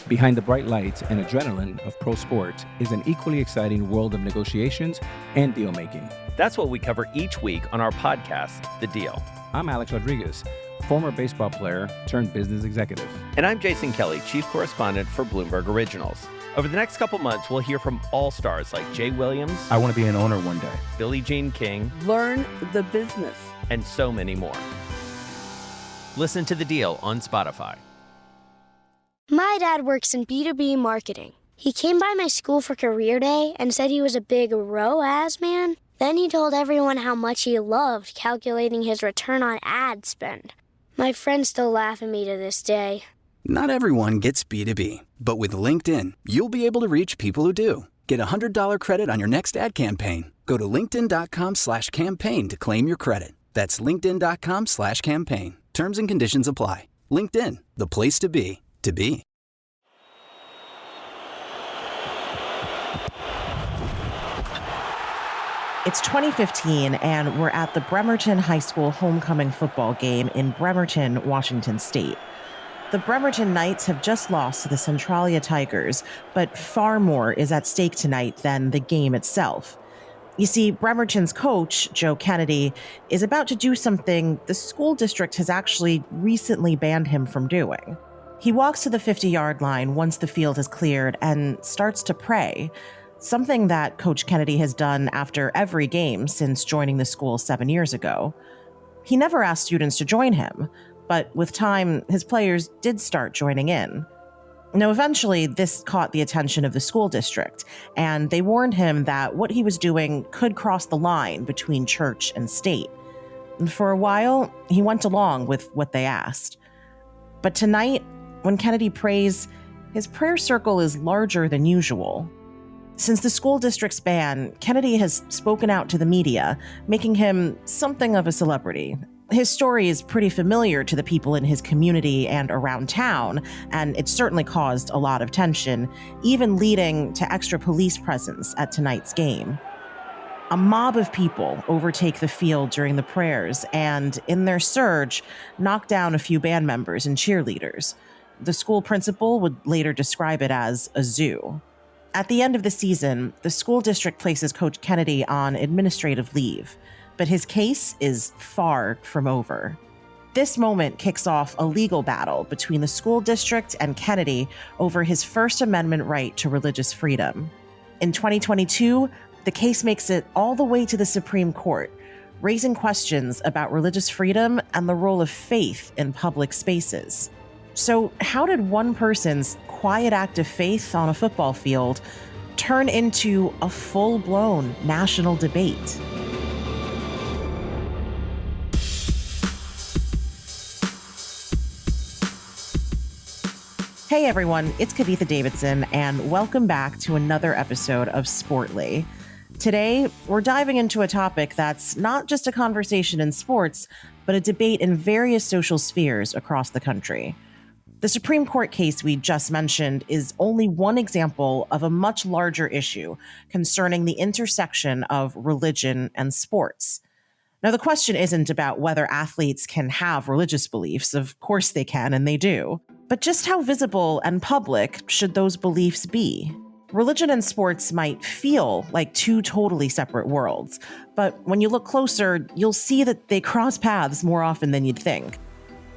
Behind the bright lights and adrenaline of pro sports is an equally exciting world of negotiations and deal-making. That's what we cover each week on our podcast, The Deal. I'm Alex Rodriguez, former baseball player turned business executive. And I'm Jason Kelly, chief correspondent for Bloomberg Originals. Over the next couple months, we'll hear from all-stars like Jay Williams. I want to be an owner one day. Billie Jean King. Learn the business. And so many more. Listen to The Deal on Spotify. My dad works in B2B marketing. He came by my school for career day and said he was a big ROAS man. Then he told everyone how much he loved calculating his return on ad spend. My friends still laugh at me to this day. Not everyone gets B2B, but with LinkedIn, you'll be able to reach people who do. Get a $100 credit on your next ad campaign. Go to linkedin.com/campaign to claim your credit. That's linkedin.com/campaign. Terms and conditions apply. LinkedIn, the place to be, to be. It's 2015, and we're at the Bremerton High School homecoming football game in Bremerton, Washington State. The Bremerton Knights have just lost to the Centralia Tigers, but far more is at stake tonight than the game itself. You see, Bremerton's coach, Joe Kennedy, is about to do something the school district has actually recently banned him from doing. He walks to the 50-yard line once the field is cleared and starts to pray, something that Coach Kennedy has done after every game since joining the school 7 years ago. He never asked students to join him, but with time, his players did start joining in. Now, eventually, this caught the attention of the school district, and they warned him that what he was doing could cross the line between church and state. And for a while, he went along with what they asked. But tonight, when Kennedy prays, his prayer circle is larger than usual. Since the school district's ban, Kennedy has spoken out to the media, making him something of a celebrity. His story is pretty familiar to the people in his community and around town, and it certainly caused a lot of tension, even leading to extra police presence at tonight's game. A mob of people overtake the field during the prayers and, in their surge, knock down a few band members and cheerleaders. The school principal would later describe it as a zoo. At the end of the season, the school district places Coach Kennedy on administrative leave, but his case is far from over. This moment kicks off a legal battle between the school district and Kennedy over his First Amendment right to religious freedom. In 2022, the case makes it all the way to the Supreme Court, raising questions about religious freedom and the role of faith in public spaces. So how did one person's quiet act of faith on a football field turn into a full-blown national debate? Hey everyone, it's Kavitha Davidson, and welcome back to another episode of Sportly. Today, we're diving into a topic that's not just a conversation in sports, but a debate in various social spheres across the country. The Supreme Court case we just mentioned is only one example of a much larger issue concerning the intersection of religion and sports. Now, the question isn't about whether athletes can have religious beliefs. Of course they can, and they do. But just how visible and public should those beliefs be? Religion and sports might feel like two totally separate worlds, but when you look closer, you'll see that they cross paths more often than you'd think.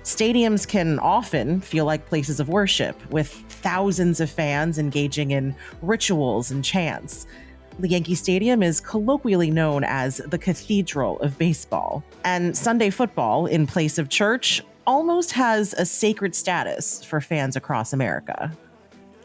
Stadiums can often feel like places of worship, with thousands of fans engaging in rituals and chants. The Yankee Stadium is colloquially known as the cathedral of baseball, and Sunday football, in place of church, almost has a sacred status for fans across America.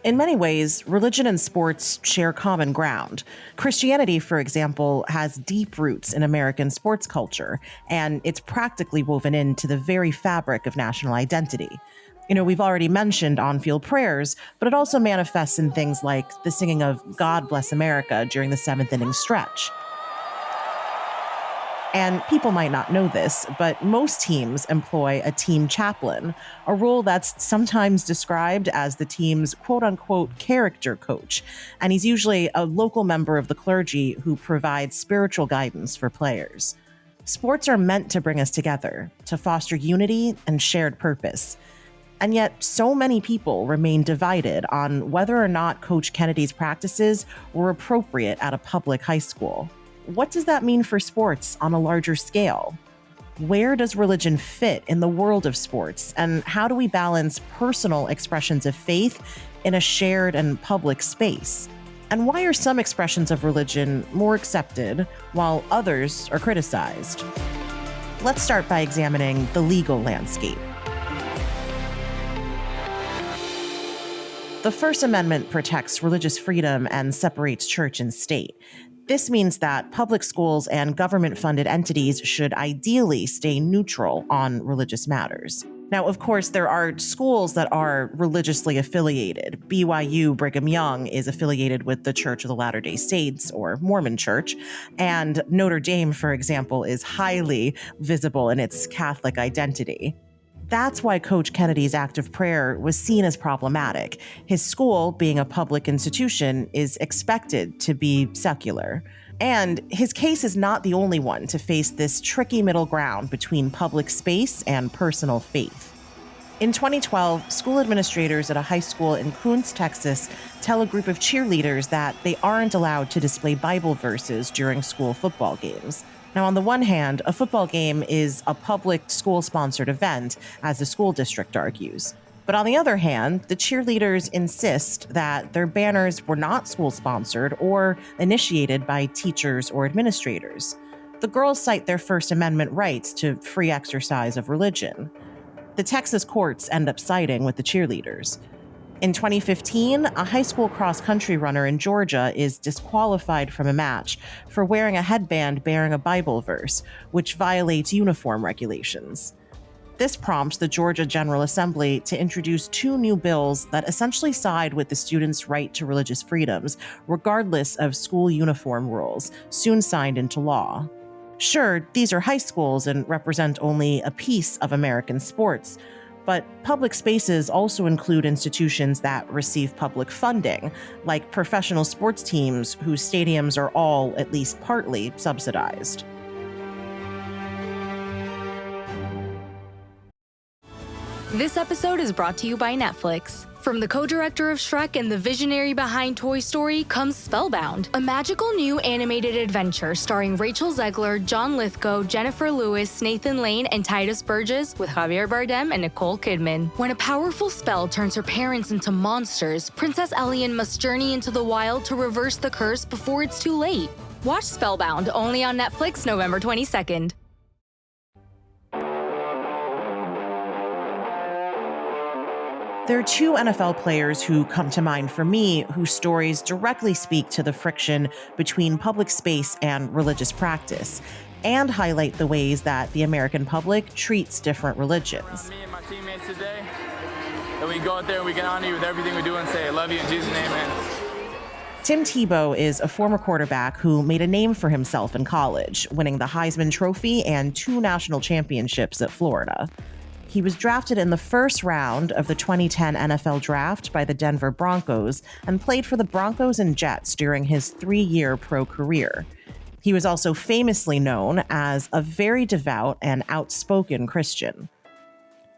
In many ways, religion and sports share common ground. Christianity, for example, has deep roots in American sports culture, and it's practically woven into the very fabric of national identity. You know, we've already mentioned on-field prayers, but it also manifests in things like the singing of God Bless America during the seventh inning stretch. And people might not know this, but most teams employ a team chaplain, a role that's sometimes described as the team's quote-unquote character coach. And he's usually a local member of the clergy who provides spiritual guidance for players. Sports are meant to bring us together, to foster unity and shared purpose. And yet, so many people remain divided on whether or not Coach Kennedy's practices were appropriate at a public high school. What does that mean for sports on a larger scale? Where does religion fit in the world of sports? And how do we balance personal expressions of faith in a shared and public space? And why are some expressions of religion more accepted while others are criticized? Let's start by examining the legal landscape. The First Amendment protects religious freedom and separates church and state. This means that public schools and government-funded entities should ideally stay neutral on religious matters. Now, of course, there are schools that are religiously affiliated. BYU Brigham Young is affiliated with the Church of the Latter-day Saints, or Mormon Church, and Notre Dame, for example, is highly visible in its Catholic identity. That's why Coach Kennedy's act of prayer was seen as problematic. His school, being a public institution, is expected to be secular. And his case is not the only one to face this tricky middle ground between public space and personal faith. In 2012, school administrators at a high school in Kuntz, Texas, tell a group of cheerleaders that they aren't allowed to display Bible verses during school football games. Now, on the one hand, a football game is a public school-sponsored event, as the school district argues. But on the other hand, the cheerleaders insist that their banners were not school-sponsored or initiated by teachers or administrators. The girls cite their First Amendment rights to free exercise of religion. The Texas courts end up siding with the cheerleaders. In 2015, a high school cross-country runner in Georgia is disqualified from a match for wearing a headband bearing a Bible verse, which violates uniform regulations. This prompts the Georgia General Assembly to introduce 2 new bills that essentially side with the students' right to religious freedoms, regardless of school uniform rules, soon signed into law. Sure, these are high schools and represent only a piece of American sports, but public spaces also include institutions that receive public funding, like professional sports teams whose stadiums are all, at least partly, subsidized. This episode is brought to you by Netflix. From the co-director of Shrek and the visionary behind Toy Story comes Spellbound, a magical new animated adventure starring Rachel Zegler, John Lithgow, Jennifer Lewis, Nathan Lane, and Titus Burgess with Javier Bardem and Nicole Kidman. When a powerful spell turns her parents into monsters, Princess Elian must journey into the wild to reverse the curse before it's too late. Watch Spellbound, only on Netflix November 22nd. There are 2 NFL players who come to mind for me whose stories directly speak to the friction between public space and religious practice, and highlight the ways that the American public treats different religions. Me and my teammates today, that we go out there and we can honor you with everything we do and say, I love you in Jesus' name, amen. Tim Tebow is a former quarterback who made a name for himself in college, winning the Heisman Trophy and 2 national championships at Florida. He was drafted in the first round of the 2010 NFL Draft by the Denver Broncos and played for the Broncos and Jets during his 3-year pro career. He was also famously known as a very devout and outspoken Christian.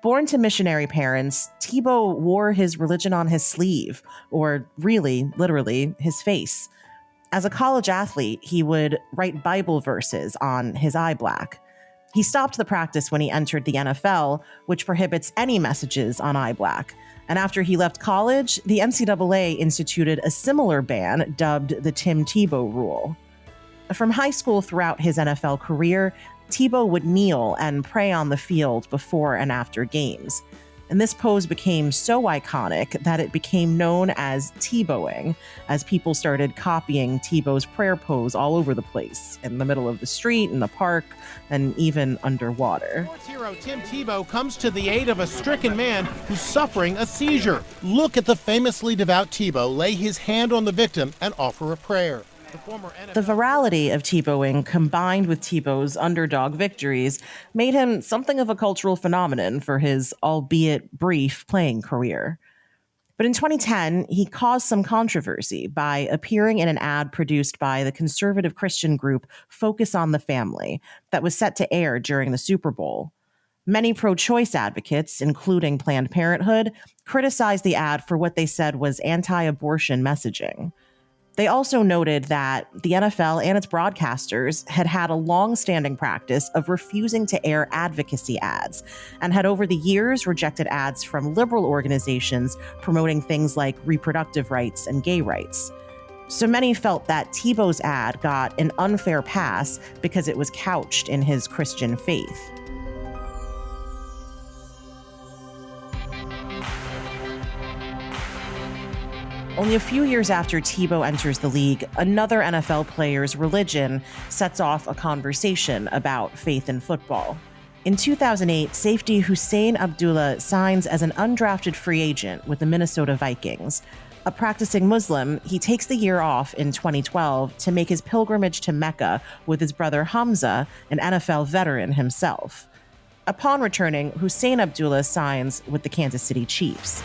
Born to missionary parents, Tebow wore his religion on his sleeve, or really, literally, his face. As a college athlete, he would write Bible verses on his eye black. He stopped the practice when he entered the NFL, which prohibits any messages on eye black. And after he left college, the NCAA instituted a similar ban dubbed the Tim Tebow Rule. From high school throughout his NFL career, Tebow would kneel and pray on the field before and after games. And this pose became so iconic that it became known as Tebowing, as people started copying Tebow's prayer pose all over the place, in the middle of the street, in the park, and even underwater. Sports hero Tim Tebow comes to the aid of a stricken man who's suffering a seizure. Look at the famously devout Tebow lay his hand on the victim and offer a prayer. The virality of Tebowing, combined with Tebow's underdog victories, made him something of a cultural phenomenon for his, albeit brief, playing career. But in 2010, he caused some controversy by appearing in an ad produced by the conservative Christian group Focus on the Family that was set to air during the Super Bowl. Many pro-choice advocates, including Planned Parenthood, criticized the ad for what they said was anti-abortion messaging. They also noted that the NFL and its broadcasters had a long-standing practice of refusing to air advocacy ads and had over the years rejected ads from liberal organizations promoting things like reproductive rights and gay rights. So many felt that Tebow's ad got an unfair pass because it was couched in his Christian faith. Only a few years after Tebow enters the league, another NFL player's religion sets off a conversation about faith in football. In 2008, safety Hussein Abdullah signs as an undrafted free agent with the Minnesota Vikings. A practicing Muslim, he takes the year off in 2012 to make his pilgrimage to Mecca with his brother Hamza, an NFL veteran himself. Upon returning, Hussein Abdullah signs with the Kansas City Chiefs.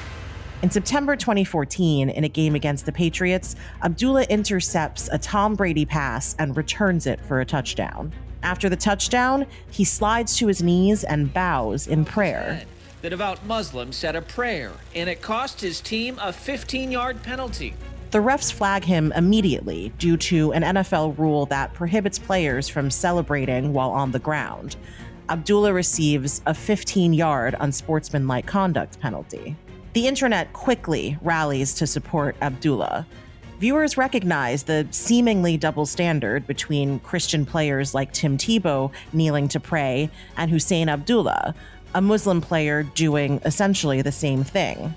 In September 2014, in a game against the Patriots, Abdullah intercepts a Tom Brady pass and returns it for a touchdown. After the touchdown, he slides to his knees and bows in prayer. The devout Muslim said a prayer, and it cost his team a 15-yard penalty. The refs flag him immediately due to an NFL rule that prohibits players from celebrating while on the ground. Abdullah receives a 15-yard unsportsmanlike conduct penalty. The internet quickly rallies to support Abdullah. Viewers recognize the seemingly double standard between Christian players like Tim Tebow kneeling to pray and Hussein Abdullah, a Muslim player doing essentially the same thing.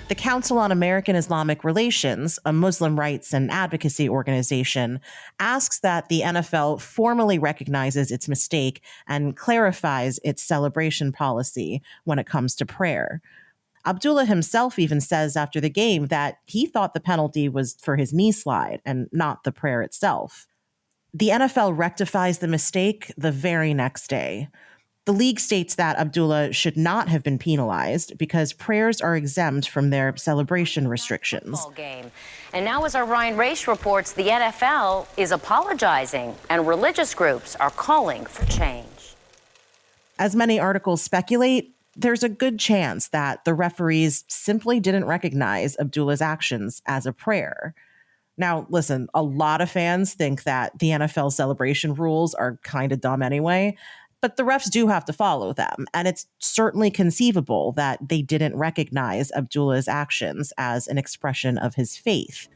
The Council on American Islamic Relations, a Muslim rights and advocacy organization, asks that the NFL formally recognizes its mistake and clarifies its celebration policy when it comes to prayer. Abdullah himself even says after the game that he thought the penalty was for his knee slide and not the prayer itself. The NFL rectifies the mistake the very next day. The league states that Abdullah should not have been penalized because prayers are exempt from their celebration restrictions. Game. And now, as our Ryan Raish reports, the NFL is apologizing and religious groups are calling for change. As many articles speculate, there's a good chance that the referees simply didn't recognize Abdullah's actions as a prayer. Now, listen, a lot of fans think that the NFL celebration rules are kind of dumb anyway, but the refs do have to follow them, and it's certainly conceivable that they didn't recognize Abdullah's actions as an expression of his faith.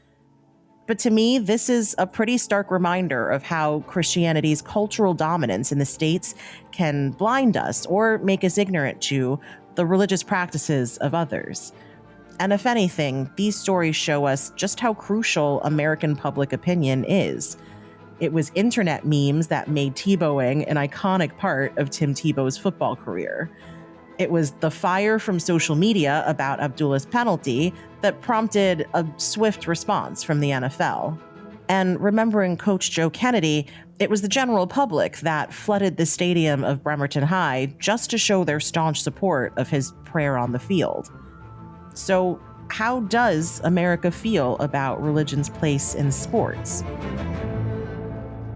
But to me, this is a pretty stark reminder of how Christianity's cultural dominance in the States can blind us or make us ignorant to the religious practices of others. And if anything, these stories show us just how crucial American public opinion is. It was internet memes that made Tebowing an iconic part of Tim Tebow's football career. It was the fire from social media about Abdullah's penalty that prompted a swift response from the NFL. And remembering Coach Joe Kennedy, it was the general public that flooded the stadium of Bremerton High just to show their staunch support of his prayer on the field. So, how does America feel about religion's place in sports?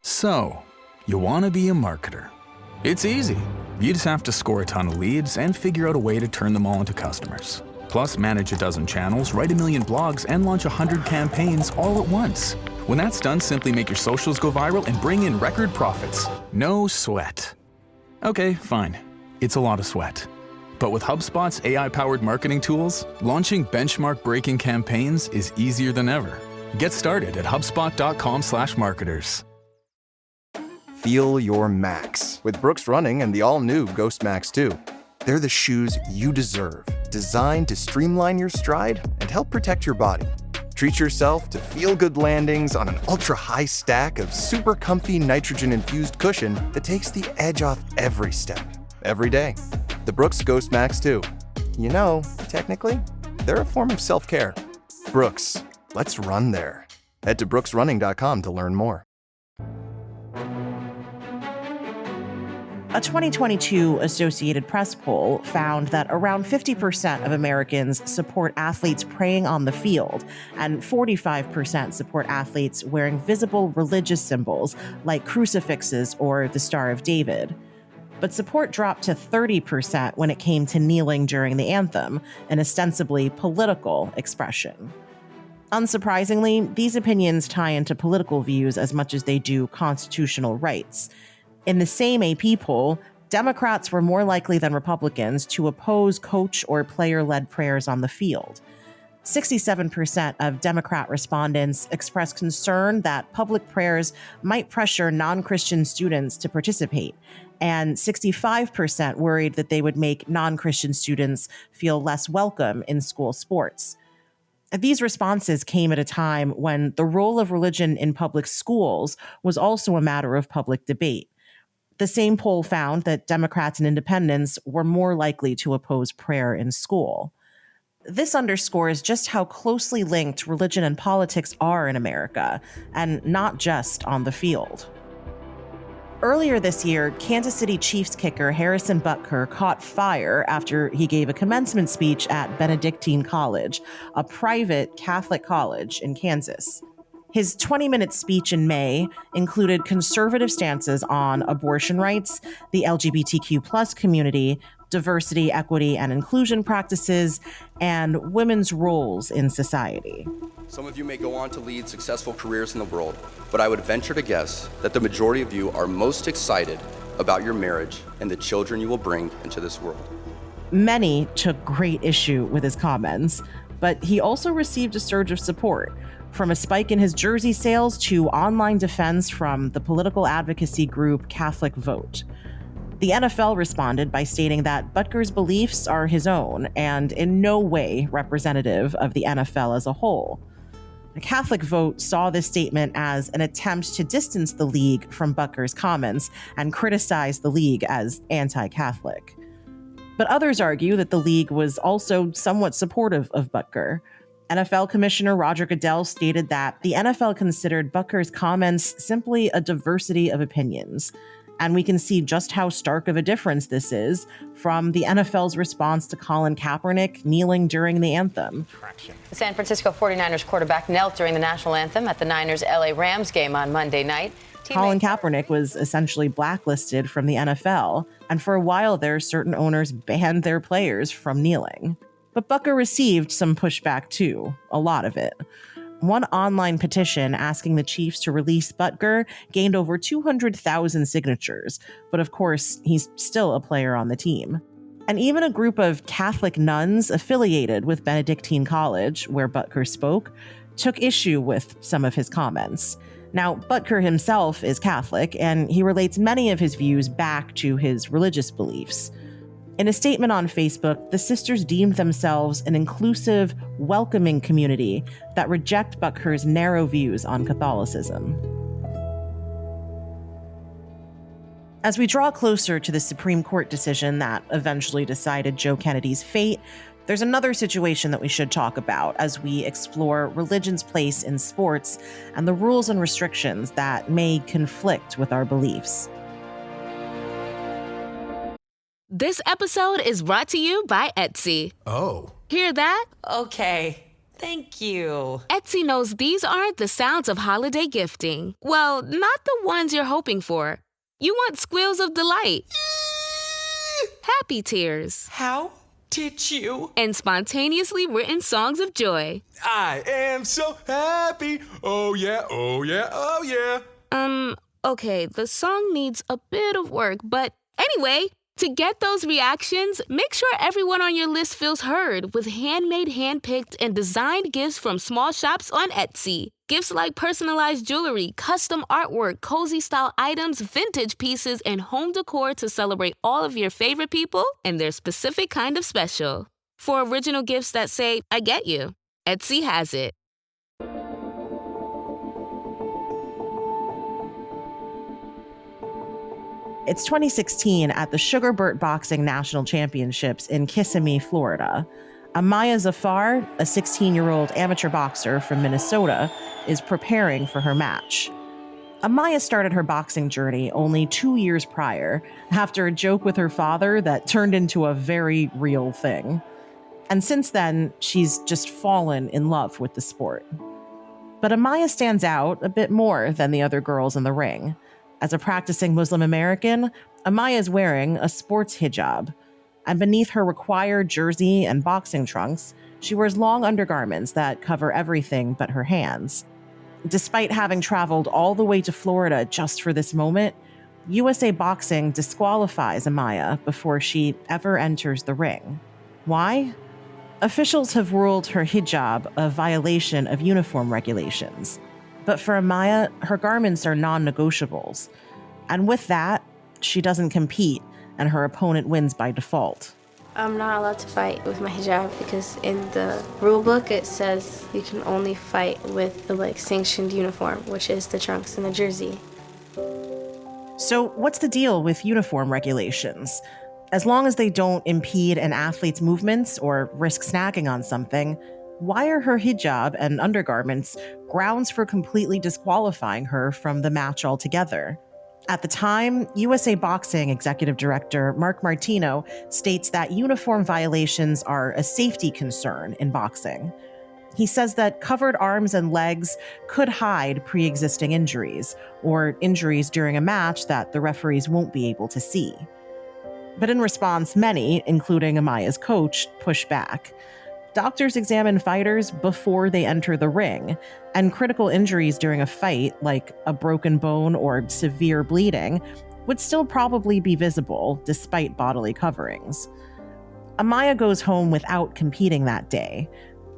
So, you want to be a marketer. It's easy. You just have to score a ton of leads and figure out a way to turn them all into customers. Plus, manage a dozen channels, write a million blogs, and launch 100 campaigns all at once. When that's done, simply make your socials go viral and bring in record profits. No sweat. Okay, fine. It's a lot of sweat. But with HubSpot's AI-powered marketing tools, launching benchmark-breaking campaigns is easier than ever. Get started at HubSpot.com/marketers. Feel your max with Brooks Running and the all-new Ghost Max 2. They're the shoes you deserve, designed to streamline your stride and help protect your body. Treat yourself to feel-good landings on an ultra-high stack of super comfy nitrogen-infused cushion that takes the edge off every step, every day. The Brooks Ghost Max 2. You know, technically, they're a form of self-care. Brooks, let's run there. Head to brooksrunning.com to learn more. A 2022 Associated Press poll found that around 50% of Americans support athletes praying on the field, and 45% support athletes wearing visible religious symbols like crucifixes or the Star of David. but support dropped to 30% when it came to kneeling during the anthem, an ostensibly political expression. Unsurprisingly, these opinions tie into political views as much as they do constitutional rights. In the same AP poll, Democrats were more likely than Republicans to oppose coach or player-led prayers on the field. 67% of Democrat respondents expressed concern that public prayers might pressure non-Christian students to participate, and 65% worried that they would make non-Christian students feel less welcome in school sports. These responses came at a time when the role of religion in public schools was also a matter of public debate. The same poll found that Democrats and independents were more likely to oppose prayer in school. This underscores just how closely linked religion and politics are in America, and not just on the field. Earlier this year, Kansas City Chiefs kicker Harrison Butker caught fire after he gave a commencement speech at Benedictine College, a private Catholic college in Kansas. His 20-minute speech in May included conservative stances on abortion rights, the LGBTQ+ community, diversity, equity, and inclusion practices, and women's roles in society. Some of you may go on to lead successful careers in the world, but I would venture to guess that the majority of you are most excited about your marriage and the children you will bring into this world. Many took great issue with his comments, but he also received a surge of support, from a spike in his jersey sales to online defense from the political advocacy group Catholic Vote. The NFL responded by stating that Butker's beliefs are his own and in no way representative of the NFL as a whole. The Catholic Vote saw this statement as an attempt to distance the league from Butker's comments and criticize the league as anti-Catholic. But others argue that the league was also somewhat supportive of Butker. NFL Commissioner Roger Goodell stated that the NFL considered Butker's comments simply a diversity of opinions. And we can see just how stark of a difference this is from the NFL's response to Colin Kaepernick kneeling during the anthem. The San Francisco 49ers quarterback knelt during the national anthem at the Niners LA Rams game on Monday night. Colin Kaepernick was essentially blacklisted from the NFL, and for a while there, certain owners banned their players from kneeling. But Butker received some pushback too, a lot of it. One online petition asking the Chiefs to release Butker gained over 200,000 signatures, but of course, he's still a player on the team. And even a group of Catholic nuns affiliated with Benedictine College, where Butker spoke, took issue with some of his comments. Now, Butker himself is Catholic, and he relates many of his views back to his religious beliefs. In a statement on Facebook, the sisters deemed themselves an inclusive, welcoming community that reject Butker's narrow views on Catholicism. As we draw closer to the Supreme Court decision that eventually decided Joe Kennedy's fate, there's another situation that we should talk about as we explore religion's place in sports and the rules and restrictions that may conflict with our beliefs. This episode is brought to you by Etsy. Oh. Hear that? Okay. Thank you. Etsy knows these aren't the sounds of holiday gifting. Well, not the ones you're hoping for. You want squeals of delight. Happy tears. How did you? And spontaneously written songs of joy. I am so happy. Oh yeah, oh yeah, oh yeah. Okay, the song needs a bit of work, but anyway, to get those reactions, make sure everyone on your list feels heard with handmade, handpicked, and designed gifts from small shops on Etsy. Gifts like personalized jewelry, custom artwork, cozy style items, vintage pieces, and home decor to celebrate all of your favorite people and their specific kind of special. For original gifts that say, I get you, Etsy has it. It's 2016 at the Sugarburt Boxing National Championships in Kissimmee, Florida. Amaya Zafar, a 16-year-old amateur boxer from Minnesota, is preparing for her match. Amaya started her boxing journey only 2 years prior, after a joke with her father that turned into a very real thing. And since then, she's just fallen in love with the sport. But Amaya stands out a bit more than the other girls in the ring. As a practicing Muslim American, Amaya is wearing a sports hijab, and beneath her required jersey and boxing trunks, she wears long undergarments that cover everything but her hands. Despite having traveled all the way to Florida just for this moment, USA Boxing disqualifies Amaya before she ever enters the ring. Why? Officials have ruled her hijab a violation of uniform regulations. But for Amaya, her garments are non-negotiables. And with that, she doesn't compete, and her opponent wins by default. I'm not allowed to fight with my hijab because in the rule book it says you can only fight with the sanctioned uniform, which is the trunks and the jersey. So what's the deal with uniform regulations? As long as they don't impede an athlete's movements or risk snagging on something, why are her hijab and undergarments grounds for completely disqualifying her from the match altogether? At the time, USA Boxing Executive Director Mark Martino states that uniform violations are a safety concern in boxing. He says that covered arms and legs could hide pre-existing injuries, or injuries during a match that the referees won't be able to see. But in response, many, including Amaya's coach, push back. Doctors examine fighters before they enter the ring, and critical injuries during a fight, like a broken bone or severe bleeding, would still probably be visible despite bodily coverings. Amaya goes home without competing that day,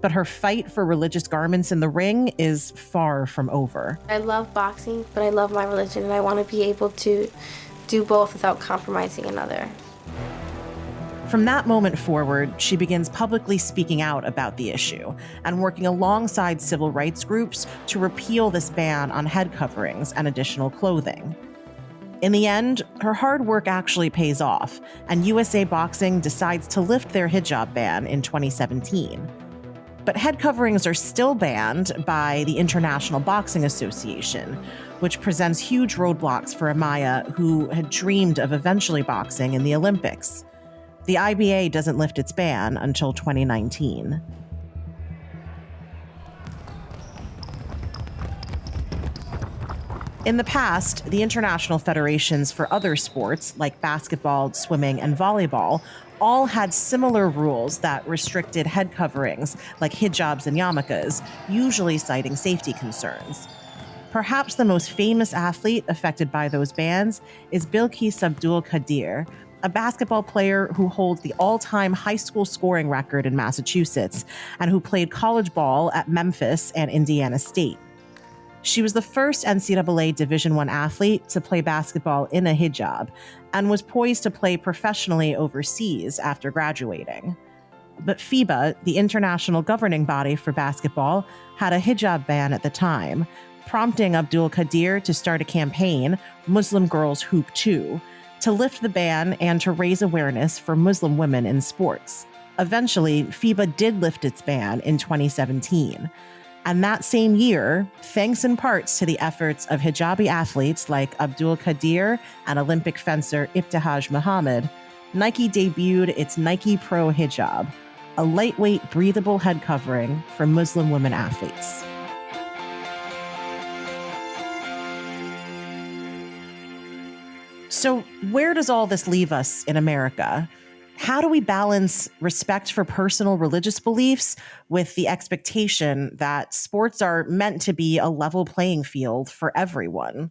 but her fight for religious garments in the ring is far from over. I love boxing, but I love my religion, and I want to be able to do both without compromising another. From that moment forward, she begins publicly speaking out about the issue and working alongside civil rights groups to repeal this ban on head coverings and additional clothing. In the end, her hard work actually pays off, and USA Boxing decides to lift their hijab ban in 2017. But head coverings are still banned by the International Boxing Association, which presents huge roadblocks for Amaya, who had dreamed of eventually boxing in the Olympics. The IBA doesn't lift its ban until 2019. In the past, the international federations for other sports, like basketball, swimming, and volleyball, all had similar rules that restricted head coverings, like hijabs and yarmulkes, usually citing safety concerns. Perhaps the most famous athlete affected by those bans is Bilkis Abdul Qadir, a basketball player who holds the all-time high school scoring record in Massachusetts and who played college ball at Memphis and Indiana State. She was the first NCAA Division I athlete to play basketball in a hijab and was poised to play professionally overseas after graduating. But FIBA, the international governing body for basketball, had a hijab ban at the time, prompting Abdul Qadir to start a campaign, Muslim Girls Hoop Too, to lift the ban and to raise awareness for Muslim women in sports. Eventually, FIBA did lift its ban in 2017. And that same year, thanks in parts to the efforts of hijabi athletes like Abdul Qadir and Olympic fencer Ibtihaj Muhammad, Nike debuted its Nike Pro Hijab, a lightweight, breathable head covering for Muslim women athletes. So where does all this leave us in America? How do we balance respect for personal religious beliefs with the expectation that sports are meant to be a level playing field for everyone?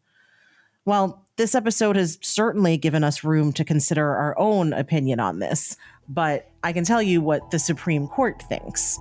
Well, this episode has certainly given us room to consider our own opinion on this, but I can tell you what the Supreme Court thinks.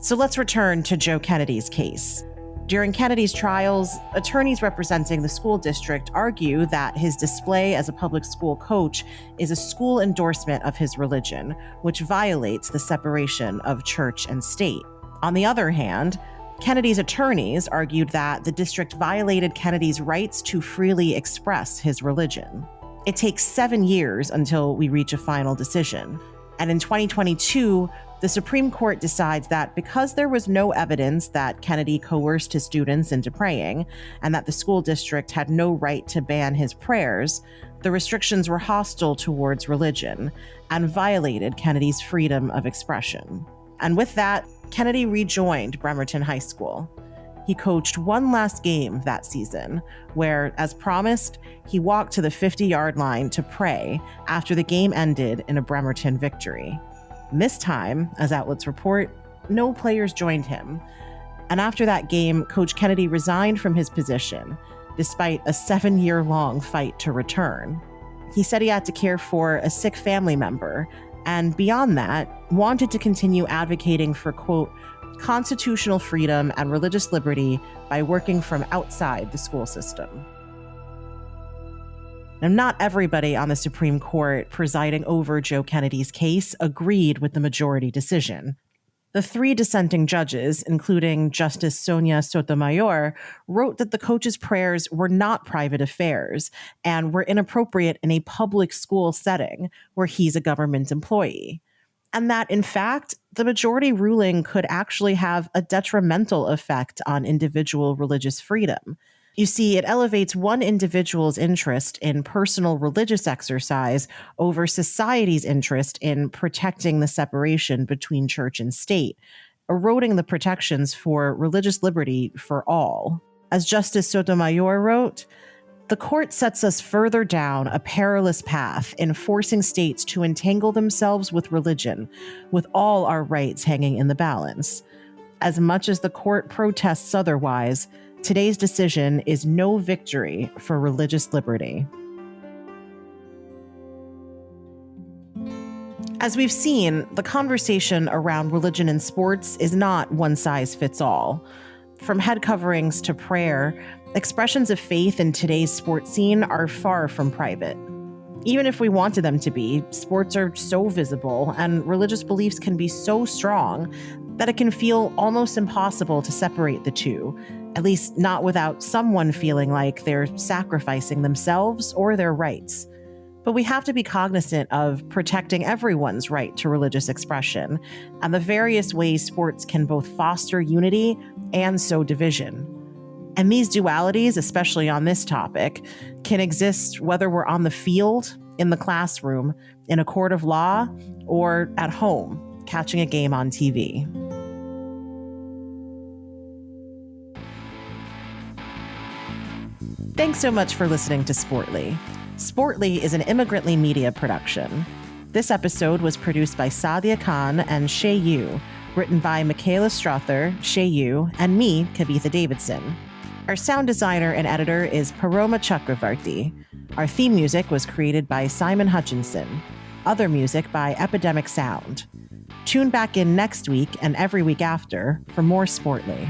So let's return to Joe Kennedy's case. During Kennedy's trials, attorneys representing the school district argue that his display as a public school coach is a school endorsement of his religion, which violates the separation of church and state. On the other hand, Kennedy's attorneys argued that the district violated Kennedy's rights to freely express his religion. It takes 7 years until we reach a final decision. And in 2022, the Supreme Court decides that because there was no evidence that Kennedy coerced his students into praying and that the school district had no right to ban his prayers, the restrictions were hostile towards religion and violated Kennedy's freedom of expression. And with that, Kennedy rejoined Bremerton High School. he coached one last game that season, where, as promised, he walked to the 50-yard line to pray after the game ended in a Bremerton victory. And this time, as outlets report, no players joined him. And after that game, Coach Kennedy resigned from his position, despite a 7-year-long fight to return. He said he had to care for a sick family member, and beyond that, wanted to continue advocating for, quote, constitutional freedom and religious liberty by working from outside the school system. Now, not everybody on the Supreme Court presiding over Joe Kennedy's case agreed with the majority decision. The 3 dissenting judges, including Justice Sonia Sotomayor, wrote that the coach's prayers were not private affairs and were inappropriate in a public school setting where he's a government employee. And that, in fact, the majority ruling could actually have a detrimental effect on individual religious freedom. You see, it elevates one individual's interest in personal religious exercise over society's interest in protecting the separation between church and state, eroding the protections for religious liberty for all. As Justice Sotomayor wrote, the court sets us further down a perilous path in forcing states to entangle themselves with religion, with all our rights hanging in the balance. As much as the court protests otherwise, today's decision is no victory for religious liberty. As we've seen, the conversation around religion in sports is not one size fits all. From head coverings to prayer, expressions of faith in today's sports scene are far from private. Even if we wanted them to be, sports are so visible and religious beliefs can be so strong that it can feel almost impossible to separate the two, at least not without someone feeling like they're sacrificing themselves or their rights. But we have to be cognizant of protecting everyone's right to religious expression and the various ways sports can both foster unity and sow division. And these dualities, especially on this topic, can exist whether we're on the field, in the classroom, in a court of law, or at home, catching a game on TV. Thanks so much for listening to Sportly. Sportly is an Immigrantly Media production. This episode was produced by Sadia Khan and Shay Yu, written by Michaela Strother, Shay Yu, and me, Kavitha Davidson. Our sound designer and editor is Paroma Chakravarti. Our theme music was created by Simon Hutchinson. Other music by Epidemic Sound. Tune back in next week and every week after for more Sportly.